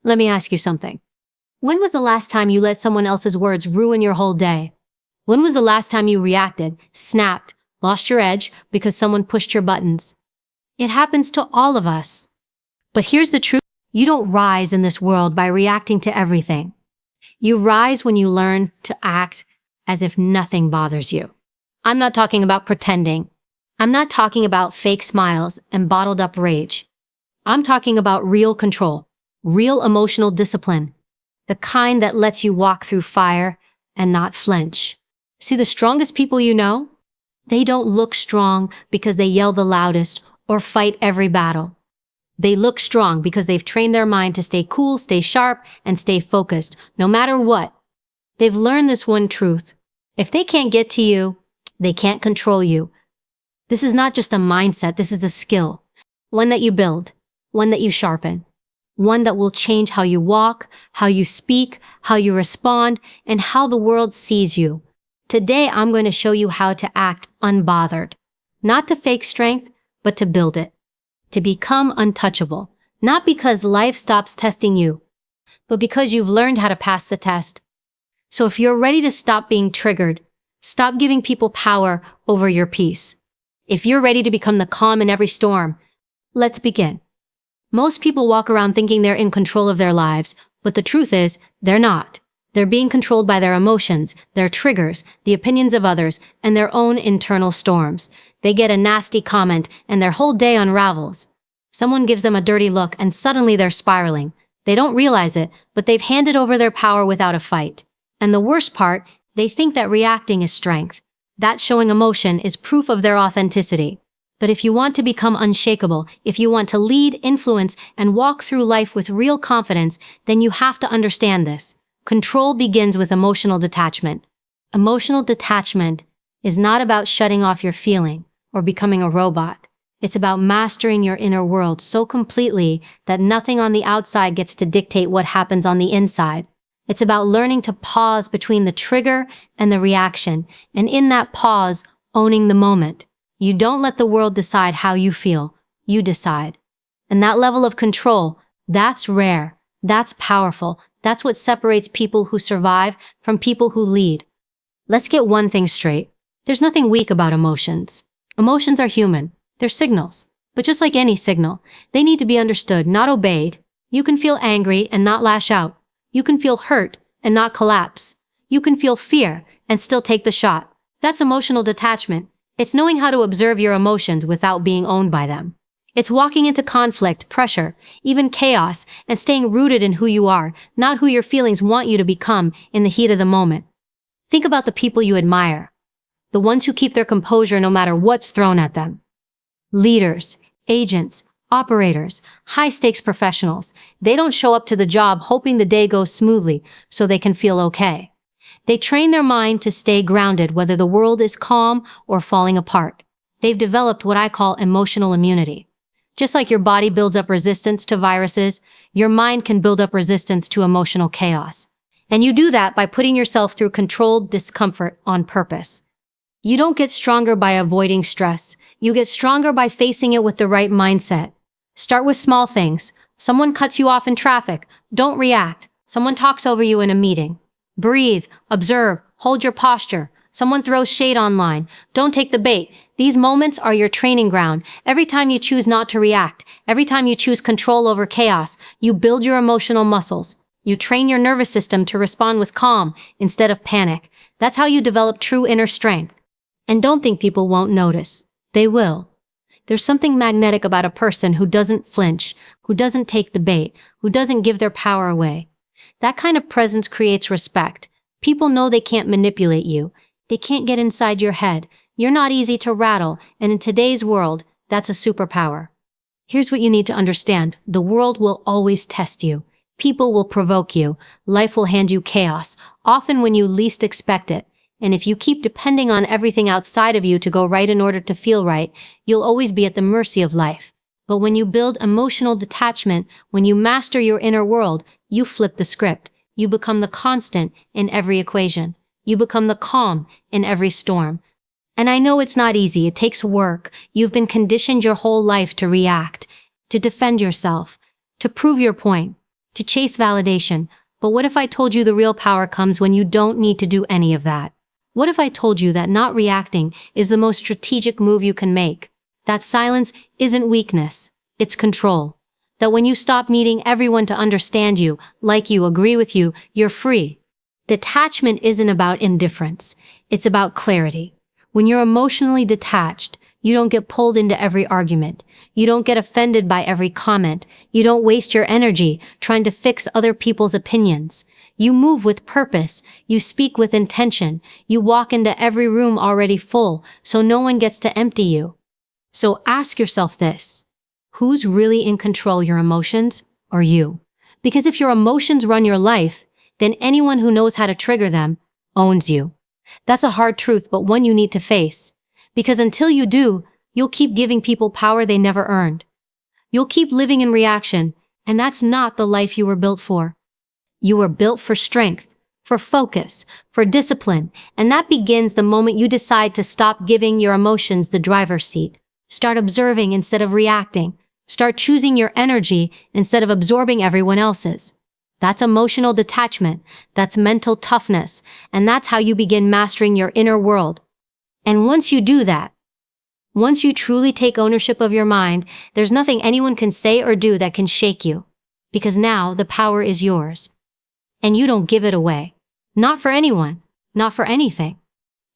Let me ask you something. When was the last time you let someone else's words ruin your whole day? When was the last time you reacted, snapped, lost your edge because someone pushed your buttons? It happens to all of us. But here's the truth. You don't rise in this world by reacting to everything. You rise when you learn to act as if nothing bothers you. I'm not talking about pretending. I'm not talking about fake smiles and bottled up rage. I'm talking about real control, real emotional discipline, the kind that lets you walk through fire and not flinch. See, the strongest people you know, they don't look strong because they yell the loudest or fight every battle. They look strong because they've trained their mind to stay cool, stay sharp, and stay focused, no matter what. They've learned this one truth. If they can't get to you, they can't control you. This is not just a mindset, this is a skill. One that you build, one that you sharpen, one that will change how you walk, how you speak, how you respond, and how the world sees you. Today, I'm going to show you how to act unbothered. Not to fake strength, but to build it. To become untouchable. Not because life stops testing you, but because you've learned how to pass the test. So if you're ready to stop being triggered, stop giving people power over your peace. If you're ready to become the calm in every storm, let's begin. Most people walk around thinking they're in control of their lives, but the truth is, they're not. They're being controlled by their emotions, their triggers, the opinions of others, and their own internal storms. They get a nasty comment, and their whole day unravels. Someone gives them a dirty look, and suddenly they're spiraling. They don't realize it, but they've handed over their power without a fight. And the worst part, they think that reacting is strength. That showing emotion is proof of their authenticity. But if you want to become unshakable, if you want to lead, influence, and walk through life with real confidence, then you have to understand this. Control begins with emotional detachment. Emotional detachment is not about shutting off your feeling or becoming a robot. It's about mastering your inner world so completely that nothing on the outside gets to dictate what happens on the inside. It's about learning to pause between the trigger and the reaction, and in that pause, owning the moment. You don't let the world decide how you feel. You decide. And that level of control, that's rare. That's powerful. That's what separates people who survive from people who lead. Let's get one thing straight. There's nothing weak about emotions. Emotions are human. They're signals. But just like any signal, they need to be understood, not obeyed. You can feel angry and not lash out. You can feel hurt and not collapse. You can feel fear and still take the shot. That's emotional detachment. It's knowing how to observe your emotions without being owned by them. It's walking into conflict, pressure, even chaos, and staying rooted in who you are, not who your feelings want you to become in the heat of the moment. Think about the people you admire. The ones who keep their composure no matter what's thrown at them. Leaders, agents, operators, high-stakes professionals. They don't show up to the job hoping the day goes smoothly so they can feel okay. They train their mind to stay grounded whether the world is calm or falling apart. They've developed what I call emotional immunity. Just like your body builds up resistance to viruses, your mind can build up resistance to emotional chaos. And you do that by putting yourself through controlled discomfort on purpose. You don't get stronger by avoiding stress. You get stronger by facing it with the right mindset. Start with small things. Someone cuts you off in traffic. Don't react. Someone talks over you in a meeting. Breathe, observe, hold your posture. Someone throws shade online. Don't take the bait. These moments are your training ground. Every time you choose not to react, every time you choose control over chaos, you build your emotional muscles. You train your nervous system to respond with calm instead of panic. That's how you develop true inner strength. And don't think people won't notice. They will. There's something magnetic about a person who doesn't flinch, who doesn't take the bait, who doesn't give their power away. That kind of presence creates respect. People know they can't manipulate you. They can't get inside your head. You're not easy to rattle, and in today's world, that's a superpower. Here's what you need to understand. The world will always test you. People will provoke you. Life will hand you chaos, often when you least expect it. And if you keep depending on everything outside of you to go right in order to feel right, you'll always be at the mercy of life. But when you build emotional detachment, when you master your inner world, you flip the script. You become the constant in every equation. You become the calm in every storm. And I know it's not easy. It takes work. You've been conditioned your whole life to react, to defend yourself, to prove your point. to chase validation. But what if I told you the real power comes when you don't need to do any of that? What if I told you that not reacting is the most strategic move you can make? That silence isn't weakness, it's control. That when you stop needing everyone to understand you, like you, agree with you, you're free. Detachment isn't about indifference, it's about clarity. When you're emotionally detached, you don't get pulled into every argument. You don't get offended by every comment. You don't waste your energy trying to fix other people's opinions. You move with purpose. You speak with intention. You walk into every room already full, so no one gets to empty you. So ask yourself this: who's really in control, your emotions or you? Because if your emotions run your life, then anyone who knows how to trigger them owns you. That's a hard truth, but one you need to face. Because until you do, you'll keep giving people power they never earned. You'll keep living in reaction, and that's not the life you were built for. You were built for strength, for focus, for discipline, and that begins the moment you decide to stop giving your emotions the driver's seat. Start observing instead of reacting. Start choosing your energy instead of absorbing everyone else's. That's emotional detachment. That's mental toughness. And that's how you begin mastering your inner world. And once you do that, once you truly take ownership of your mind, there's nothing anyone can say or do that can shake you. Because now the power is yours. And you don't give it away. Not for anyone. Not for anything.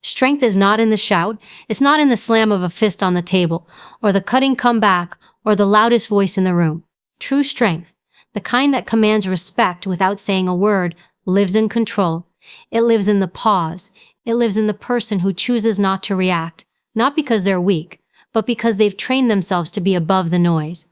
Strength is not in the shout. It's not in the slam of a fist on the table, or the cutting comeback, or the loudest voice in the room. True strength, the kind that commands respect without saying a word, lives in control. It lives in the pause. It lives in the person who chooses not to react, not because they're weak, but because they've trained themselves to be above the noise.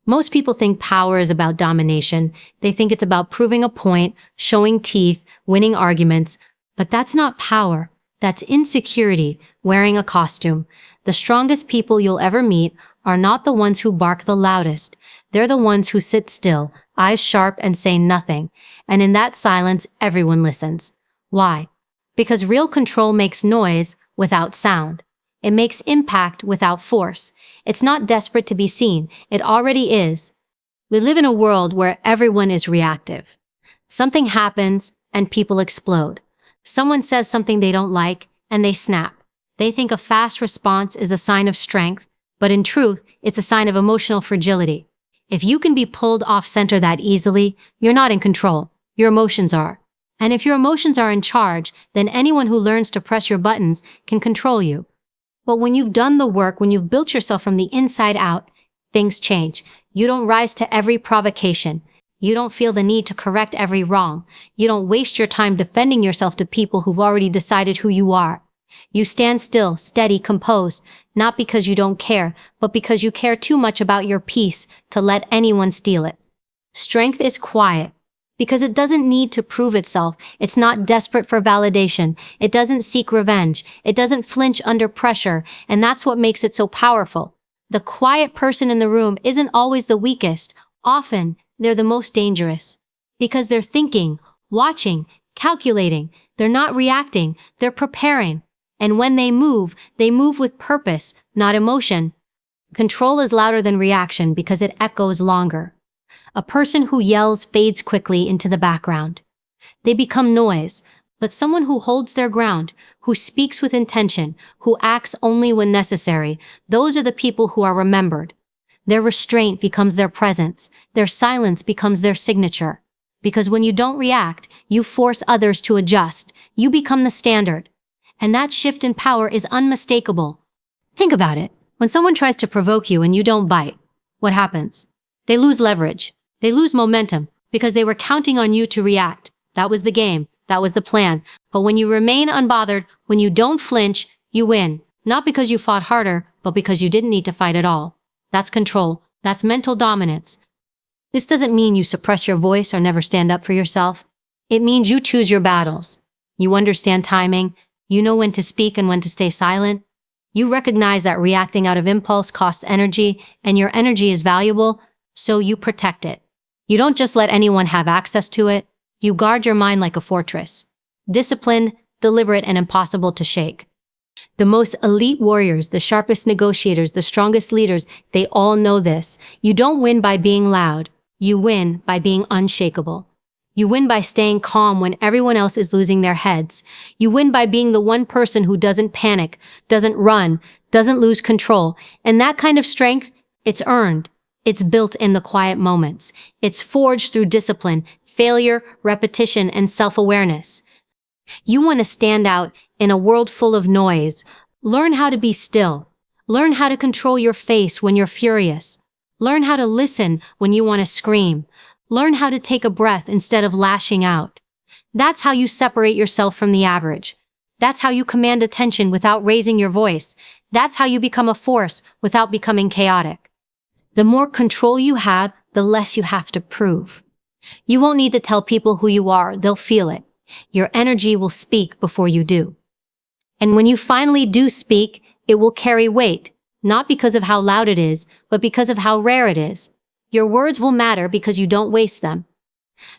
Most people think power is about domination. They think it's about proving a point, showing teeth, winning arguments. But that's not power. That's insecurity, wearing a costume. The strongest people you'll ever meet are not the ones who bark the loudest. They're the ones who sit still, eyes sharp, and say nothing. And in that silence, everyone listens. Why? Because real control makes noise without sound. It makes impact without force. It's not desperate to be seen. It already is. We live in a world where everyone is reactive. Something happens and people explode. Someone says something they don't like and they snap. They think a fast response is a sign of strength, but in truth, it's a sign of emotional fragility. If you can be pulled off center that easily, you're not in control. Your emotions are. And if your emotions are in charge, then anyone who learns to press your buttons can control you. But when you've done the work, when you've built yourself from the inside out, things change. You don't rise to every provocation. You don't feel the need to correct every wrong. You don't waste your time defending yourself to people who've already decided who you are. You stand still, steady, composed, not because you don't care, but because you care too much about your peace to let anyone steal it. Strength is quiet. Because it doesn't need to prove itself. It's not desperate for validation. It doesn't seek revenge. It doesn't flinch under pressure. And that's what makes it so powerful. The quiet person in the room isn't always the weakest. Often, they're the most dangerous. Because they're thinking, watching, calculating. They're not reacting. They're preparing. And when they move with purpose, not emotion. Control is louder than reaction because it echoes longer. A person who yells fades quickly into the background. They become noise, but someone who holds their ground, who speaks with intention, who acts only when necessary, those are the people who are remembered. Their restraint becomes their presence. Their silence becomes their signature. Because when you don't react, you force others to adjust. You become the standard. And that shift in power is unmistakable. Think about it. When someone tries to provoke you and you don't bite, what happens? They lose leverage. They lose momentum because they were counting on you to react. That was the game. That was the plan. But when you remain unbothered, when you don't flinch, you win. Not because you fought harder, but because you didn't need to fight at all. That's control. That's mental dominance. This doesn't mean you suppress your voice or never stand up for yourself. It means you choose your battles. You understand timing. You know when to speak and when to stay silent. You recognize that reacting out of impulse costs energy, and your energy is valuable, so you protect it. You don't just let anyone have access to it. You guard your mind like a fortress. Disciplined, deliberate, and impossible to shake. The most elite warriors, the sharpest negotiators, the strongest leaders, they all know this. You don't win by being loud. You win by being unshakable. You win by staying calm when everyone else is losing their heads. You win by being the one person who doesn't panic, doesn't run, doesn't lose control. And that kind of strength, it's earned. It's built in the quiet moments. It's forged through discipline, failure, repetition, and self-awareness. You want to stand out in a world full of noise. Learn how to be still. Learn how to control your face when you're furious. Learn how to listen when you want to scream. Learn how to take a breath instead of lashing out. That's how you separate yourself from the average. That's how you command attention without raising your voice. That's how you become a force without becoming chaotic. The more control you have, the less you have to prove. You won't need to tell people who you are, they'll feel it. Your energy will speak before you do. And when you finally do speak, it will carry weight, not because of how loud it is, but because of how rare it is. Your words will matter because you don't waste them.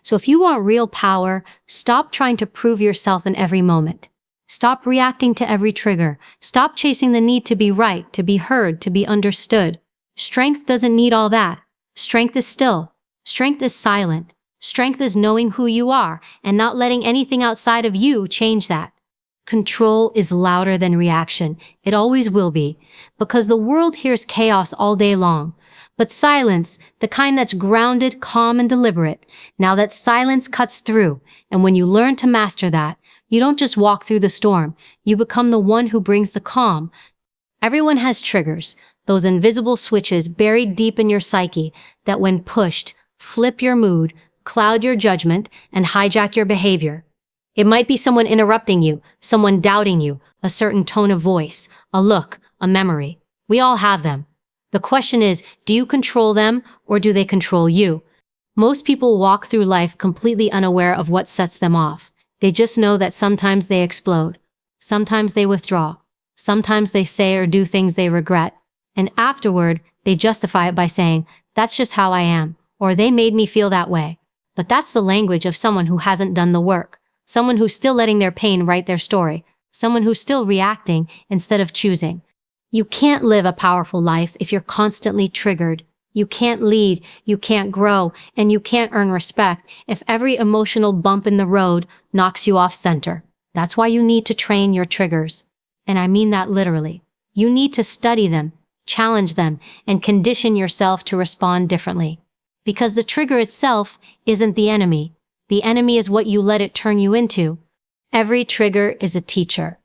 So if you want real power, stop trying to prove yourself in every moment. Stop reacting to every trigger. Stop chasing the need to be right, to be heard, to be understood. Strength doesn't need all that. Strength is still. Strength is silent. Strength is knowing who you are and not letting anything outside of you change that. Control is louder than reaction. It always will be, because the world hears chaos all day long. But silence, the kind that's grounded, calm, and deliberate, now that silence cuts through, and when you learn to master that, you don't just walk through the storm, you become the one who brings the calm. Everyone has triggers, those invisible switches buried deep in your psyche that when pushed, flip your mood, cloud your judgment, and hijack your behavior. It might be someone interrupting you, someone doubting you, a certain tone of voice, a look, a memory. We all have them. The question is, do you control them or do they control you? Most people walk through life completely unaware of what sets them off. They just know that sometimes they explode. Sometimes they withdraw. Sometimes they say or do things they regret. And afterward, they justify it by saying, that's just how I am, or they made me feel that way. But that's the language of someone who hasn't done the work. Someone who's still letting their pain write their story. Someone who's still reacting instead of choosing. You can't live a powerful life if you're constantly triggered. You can't lead, you can't grow, and you can't earn respect if every emotional bump in the road knocks you off center. That's why you need to train your triggers. And I mean that literally. You need to study them, challenge them, and condition yourself to respond differently. Because the trigger itself isn't the enemy. The enemy is what you let it turn you into. Every trigger is a teacher.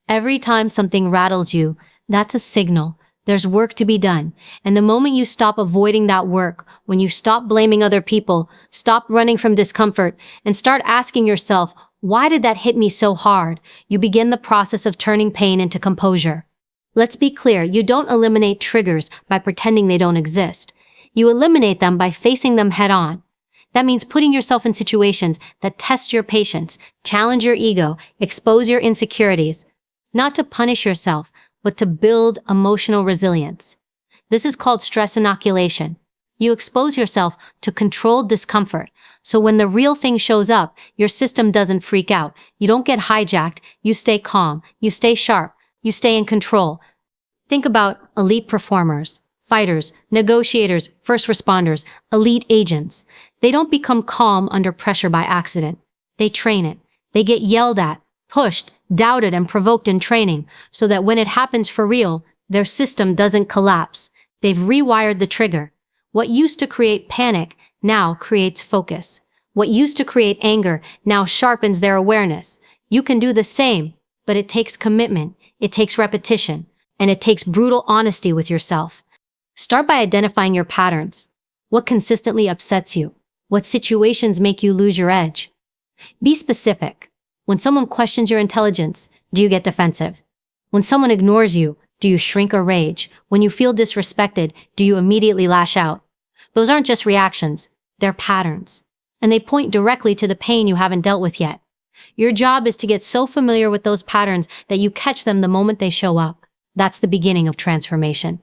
Every time something rattles you, that's a signal. There's work to be done. And the moment you stop avoiding that work, when you stop blaming other people, stop running from discomfort, and start asking yourself, why did that hit me so hard? You begin the process of turning pain into composure. Let's be clear, you don't eliminate triggers by pretending they don't exist. You eliminate them by facing them head on. That means putting yourself in situations that test your patience, challenge your ego, expose your insecurities. Not to punish yourself, but to build emotional resilience. This is called stress inoculation. You expose yourself to controlled discomfort, so when the real thing shows up, your system doesn't freak out. You don't get hijacked, you stay calm, you stay sharp, you stay in control. Think about elite performers, fighters, negotiators, first responders, elite agents. They don't become calm under pressure by accident. They train it. They get yelled at, pushed, doubted, and provoked in training, so that when it happens for real, their system doesn't collapse. They've rewired the trigger. What used to create panic now creates focus. What used to create anger now sharpens their awareness. You can do the same, but it takes commitment, it takes repetition, and it takes brutal honesty with yourself. Start by identifying your patterns. What consistently upsets you? What situations make you lose your edge? Be specific. When someone questions your intelligence, do you get defensive? When someone ignores you, do you shrink or rage? When you feel disrespected, do you immediately lash out? Those aren't just reactions, they're patterns. And they point directly to the pain you haven't dealt with yet. Your job is to get so familiar with those patterns that you catch them the moment they show up. That's the beginning of transformation.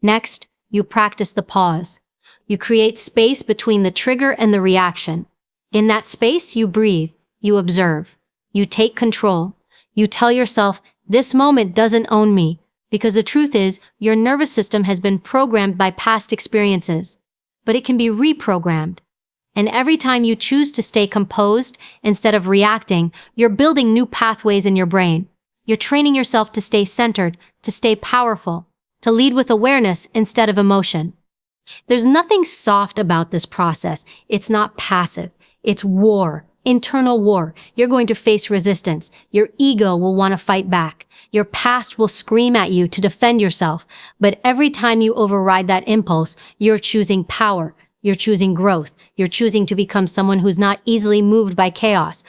Next, you practice the pause. You create space between the trigger and the reaction. In that space, you breathe, you observe, you take control. You tell yourself, this moment doesn't own me, because the truth is, your nervous system has been programmed by past experiences. but it can be reprogrammed. And every time you choose to stay composed instead of reacting, you're building new pathways in your brain. You're training yourself to stay centered, to stay powerful, to lead with awareness instead of emotion. There's nothing soft about this process. It's not passive. It's war, internal war. You're going to face resistance. Your ego will want to fight back. Your past will scream at you to defend yourself. But every time you override that impulse, you're choosing power. You're choosing growth. You're choosing to become someone who's not easily moved by chaos.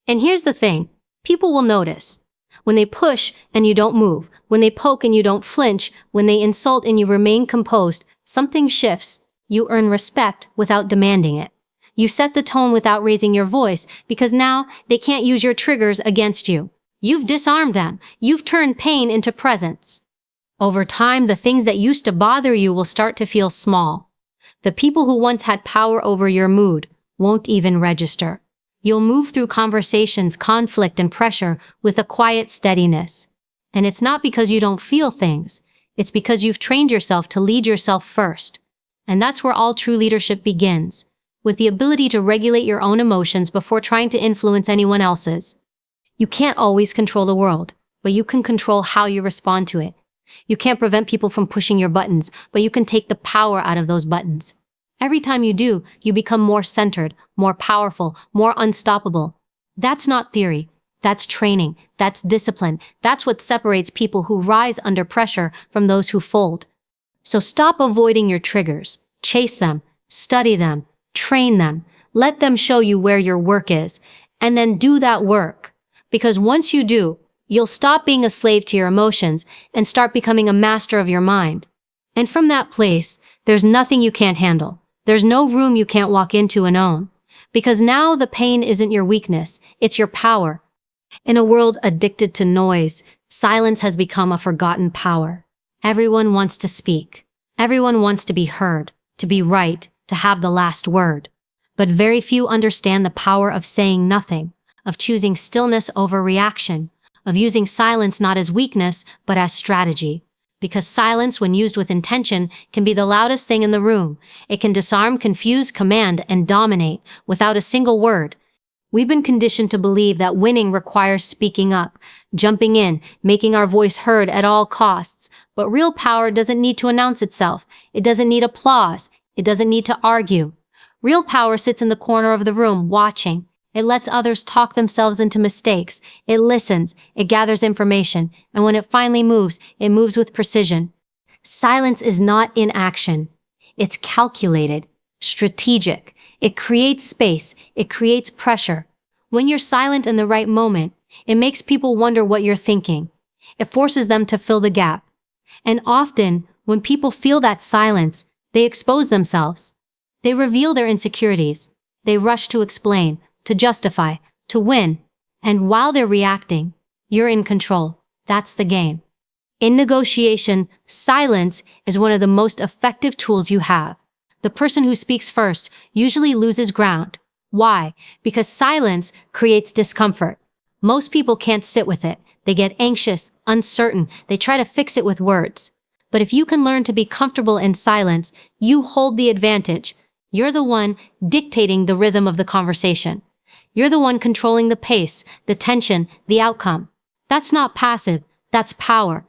And here's the thing. People will notice. When they push and you don't move, when they poke and you don't flinch, when they insult and you remain composed, something shifts. You earn respect without demanding it. You set the tone without raising your voice because now they can't use your triggers against you. You've disarmed them. You've turned pain into presence. Over time, the things that used to bother you will start to feel small. The people who once had power over your mood won't even register. You'll move through conversations, conflict, and pressure with a quiet steadiness. And it's not because you don't feel things. It's because you've trained yourself to lead yourself first. And that's where all true leadership begins, with the ability to regulate your own emotions before trying to influence anyone else's. You can't always control the world, but you can control how you respond to it. You can't prevent people from pushing your buttons, but you can take the power out of those buttons. Every time you do, you become more centered, more powerful, more unstoppable. That's not theory. That's training. That's discipline. That's what separates people who rise under pressure from those who fold. So stop avoiding your triggers. Chase them. Study them. Train them. Let them show you where your work is. And then do that work. Because once you do, you'll stop being a slave to your emotions and start becoming a master of your mind. And from that place, there's nothing you can't handle. There's no room you can't walk into and own. Because now the pain isn't your weakness, it's your power. In a world addicted to noise, silence has become a forgotten power. Everyone wants to speak. Everyone wants to be heard, to be right, to have the last word. But very few understand the power of saying nothing, of choosing stillness over reaction, of using silence not as weakness, but as strategy. Because silence, when used with intention, can be the loudest thing in the room. It can disarm, confuse, command, and dominate without a single word. We've been conditioned to believe that winning requires speaking up, jumping in, making our voice heard at all costs. But real power doesn't need to announce itself. It doesn't need applause. It doesn't need to argue. Real power sits in the corner of the room, watching. It lets others talk themselves into mistakes. It listens. It gathers information. And when it finally moves, it moves with precision. Silence is not inaction. It's calculated, strategic. It creates space. It creates pressure. When you're silent in the right moment, it makes people wonder what you're thinking. It forces them to fill the gap. And often, when people feel that silence, they expose themselves. They reveal their insecurities. They rush to explain, to justify, to win. And while they're reacting, you're in control. That's the game. In negotiation, silence is one of the most effective tools you have. The person who speaks first usually loses ground. Why? Because silence creates discomfort. Most people can't sit with it. They get anxious, uncertain. They try to fix it with words. But if you can learn to be comfortable in silence, you hold the advantage. You're the one dictating the rhythm of the conversation. You're the one controlling the pace, the tension, the outcome. That's not passive. That's power.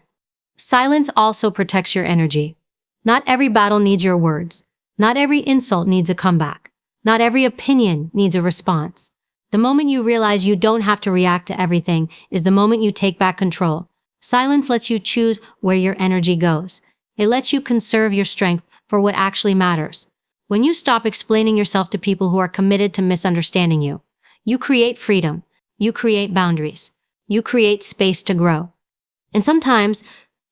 Silence also protects your energy. Not every battle needs your words. Not every insult needs a comeback. Not every opinion needs a response. The moment you realize you don't have to react to everything is the moment you take back control. Silence lets you choose where your energy goes. It lets you conserve your strength for what actually matters. When you stop explaining yourself to people who are committed to misunderstanding you, you create freedom. You create boundaries. You create space to grow. And sometimes,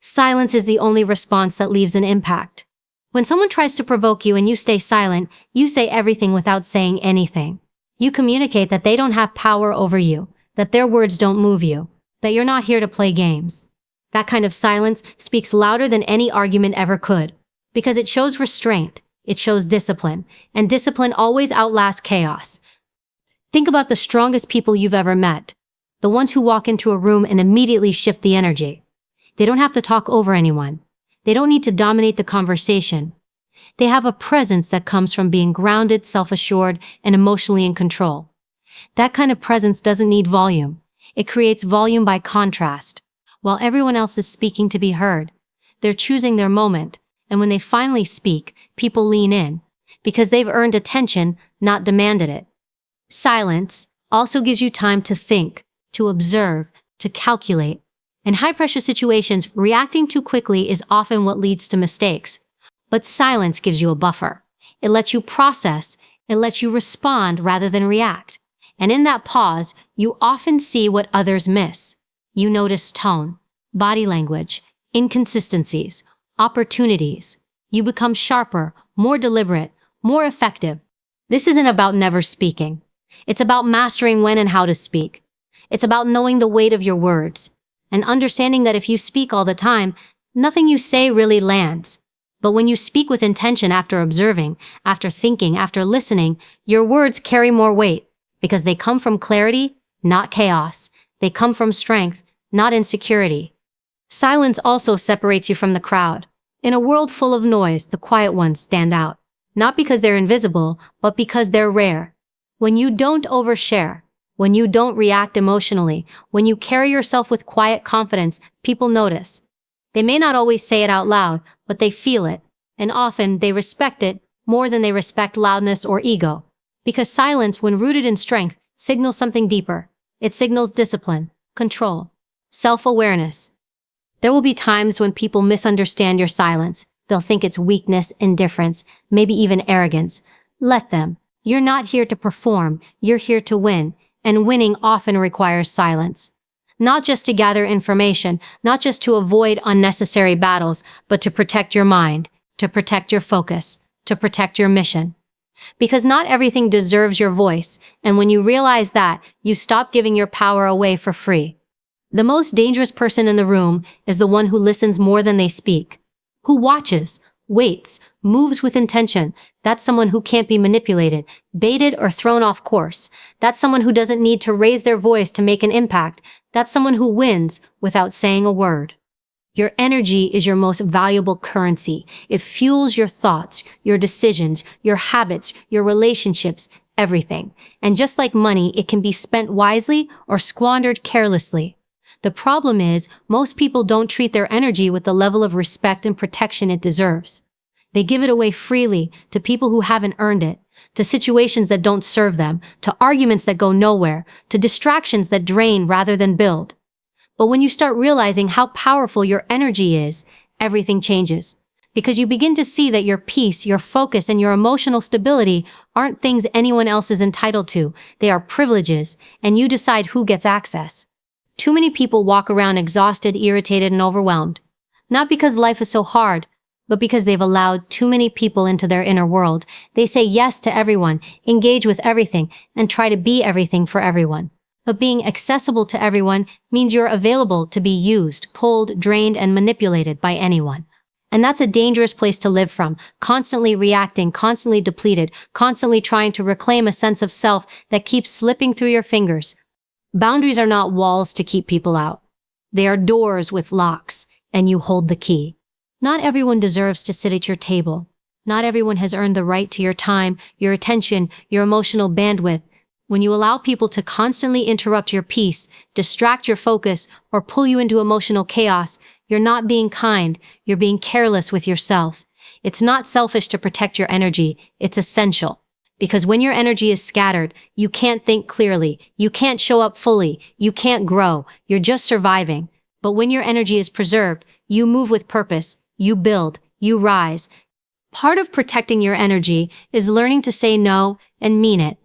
silence is the only response that leaves an impact. When someone tries to provoke you and you stay silent, you say everything without saying anything. You communicate that they don't have power over you, that their words don't move you, that you're not here to play games. That kind of silence speaks louder than any argument ever could, because it shows restraint, it shows discipline, and discipline always outlasts chaos. Think about the strongest people you've ever met, the ones who walk into a room and immediately shift the energy. They don't have to talk over anyone. They don't need to dominate the conversation. They have a presence that comes from being grounded, self-assured, and emotionally in control. That kind of presence doesn't need volume. It creates volume by contrast. While everyone else is speaking to be heard, they're choosing their moment, and when they finally speak, people lean in, because they've earned attention, not demanded it. Silence also gives you time to think, to observe, to calculate. In high-pressure situations, reacting too quickly is often what leads to mistakes. But silence gives you a buffer. It lets you process, it lets you respond rather than react. And in that pause, you often see what others miss. You notice tone, body language, inconsistencies, opportunities. You become sharper, more deliberate, more effective. This isn't about never speaking. It's about mastering when and how to speak. It's about knowing the weight of your words and understanding that if you speak all the time, nothing you say really lands. But when you speak with intention after observing, after thinking, after listening, your words carry more weight because they come from clarity, not chaos. They come from strength, not insecurity. Silence also separates you from the crowd. In a world full of noise, the quiet ones stand out, not because they're invisible, but because they're rare. When you don't overshare, when you don't react emotionally, when you carry yourself with quiet confidence, people notice. They may not always say it out loud, but they feel it, and often they respect it more than they respect loudness or ego. Because silence, when rooted in strength, signals something deeper. It signals discipline, control, self-awareness. There will be times when people misunderstand your silence. They'll think it's weakness, indifference, maybe even arrogance. Let them. You're not here to perform, you're here to win, and winning often requires silence. Not just to gather information, not just to avoid unnecessary battles, but to protect your mind, to protect your focus, to protect your mission. Because not everything deserves your voice, and when you realize that, you stop giving your power away for free. The most dangerous person in the room is the one who listens more than they speak, who watches, waits, moves with intention. That's someone who can't be manipulated, baited, or thrown off course. That's someone who doesn't need to raise their voice to make an impact. That's someone who wins without saying a word. Your energy is your most valuable currency. It fuels your thoughts, your decisions, your habits, your relationships, everything. And just like money, it can be spent wisely or squandered carelessly. The problem is, most people don't treat their energy with the level of respect and protection it deserves. They give it away freely to people who haven't earned it, to situations that don't serve them, to arguments that go nowhere, to distractions that drain rather than build. But when you start realizing how powerful your energy is, everything changes. Because you begin to see that your peace, your focus, and your emotional stability aren't things anyone else is entitled to. They are privileges, and you decide who gets access. Too many people walk around exhausted, irritated, and overwhelmed. Not because life is so hard, but because they've allowed too many people into their inner world. They say yes to everyone, engage with everything, and try to be everything for everyone. But being accessible to everyone means you're available to be used, pulled, drained, and manipulated by anyone. And that's a dangerous place to live from, constantly reacting, constantly depleted, constantly trying to reclaim a sense of self that keeps slipping through your fingers. Boundaries are not walls to keep people out. They are doors with locks, and you hold the key. Not everyone deserves to sit at your table. Not everyone has earned the right to your time, your attention, your emotional bandwidth. When you allow people to constantly interrupt your peace, distract your focus, or pull you into emotional chaos, you're not being kind, you're being careless with yourself. It's not selfish to protect your energy, it's essential. Because when your energy is scattered, you can't think clearly, you can't show up fully, you can't grow, you're just surviving. But when your energy is preserved, you move with purpose, you build, you rise. Part of protecting your energy is learning to say no and mean it.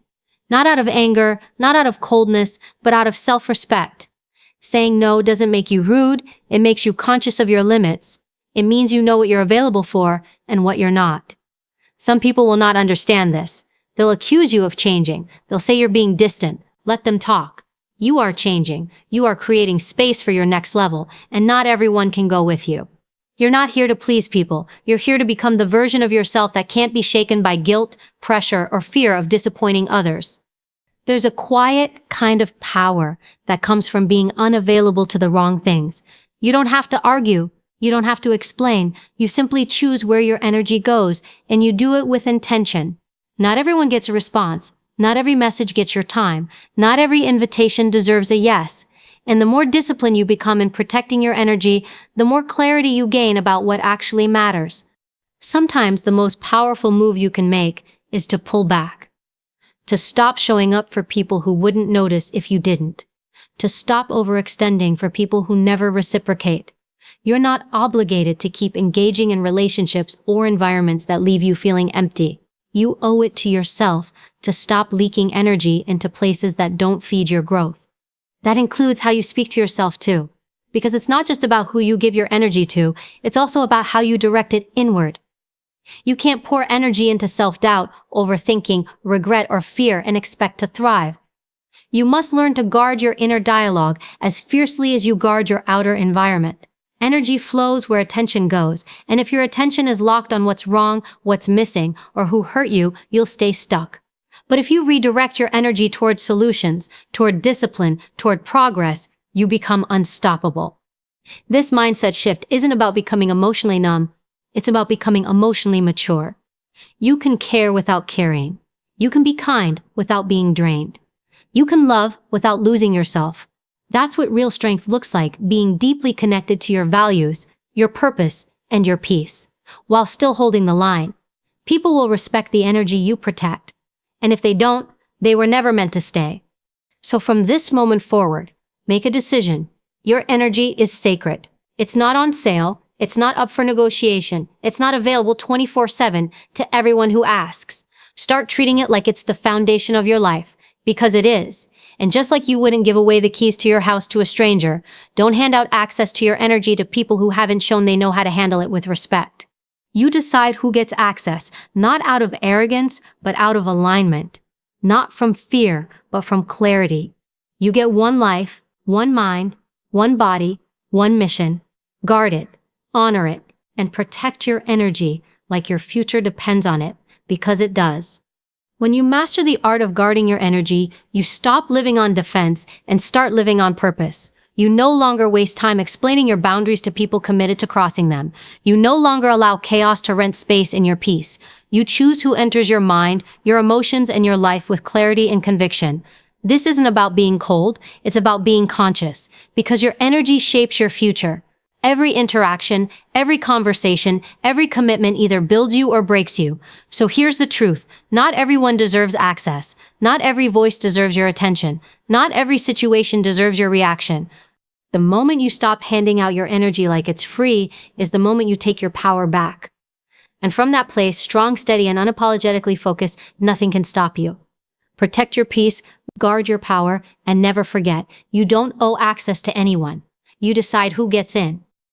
Not out of anger, not out of coldness, but out of self-respect. Saying no doesn't make you rude, it makes you conscious of your limits. It means you know what you're available for and what you're not. Some people will not understand this. They'll accuse you of changing. They'll say you're being distant. Let them talk. You are changing. You are creating space for your next level, and not everyone can go with you. You're not here to please people. You're here to become the version of yourself that can't be shaken by guilt, pressure, or fear of disappointing others. There's a quiet kind of power that comes from being unavailable to the wrong things. You don't have to argue. You don't have to explain. You simply choose where your energy goes, and you do it with intention. Not everyone gets a response. Not every message gets your time. Not every invitation deserves a yes. And the more disciplined you become in protecting your energy, the more clarity you gain about what actually matters. Sometimes the most powerful move you can make is to pull back. To stop showing up for people who wouldn't notice if you didn't. To stop overextending for people who never reciprocate. You're not obligated to keep engaging in relationships or environments that leave you feeling empty. You owe it to yourself to stop leaking energy into places that don't feed your growth. That includes how you speak to yourself too. Because it's not just about who you give your energy to, it's also about how you direct it inward. You can't pour energy into self-doubt, overthinking, regret, or fear and expect to thrive. You must learn to guard your inner dialogue as fiercely as you guard your outer environment. Energy flows where attention goes, and if your attention is locked on what's wrong, what's missing, or who hurt you, you'll stay stuck. But if you redirect your energy toward solutions, toward discipline, toward progress, you become unstoppable. This mindset shift isn't about becoming emotionally numb. It's about becoming emotionally mature. You can care without carrying. You can be kind without being drained. You can love without losing yourself. That's what real strength looks like, being deeply connected to your values, your purpose, and your peace, while still holding the line. People will respect the energy you protect. And if they don't, they were never meant to stay. So from this moment forward, make a decision. Your energy is sacred. It's not on sale. It's not up for negotiation. It's not available 24/7 to everyone who asks. Start treating it like it's the foundation of your life, because it is. And just like you wouldn't give away the keys to your house to a stranger, don't hand out access to your energy to people who haven't shown they know how to handle it with respect. You decide who gets access, not out of arrogance, but out of alignment. Not from fear, but from clarity. You get one life, one mind, one body, one mission. Guard it. Honor it, and protect your energy like your future depends on it, because it does. When you master the art of guarding your energy, you stop living on defense and start living on purpose. You no longer waste time explaining your boundaries to people committed to crossing them. You no longer allow chaos to rent space in your peace. You choose who enters your mind, your emotions, and your life with clarity and conviction. This isn't about being cold, it's about being conscious, because your energy shapes your future. Every interaction, every conversation, every commitment either builds you or breaks you. So here's the truth. Not everyone deserves access. Not every voice deserves your attention. Not every situation deserves your reaction. The moment you stop handing out your energy like it's free is the moment you take your power back. And from that place, strong, steady, and unapologetically focused, nothing can stop you. Protect your peace, guard your power, and never forget, you don't owe access to anyone. You decide who gets in.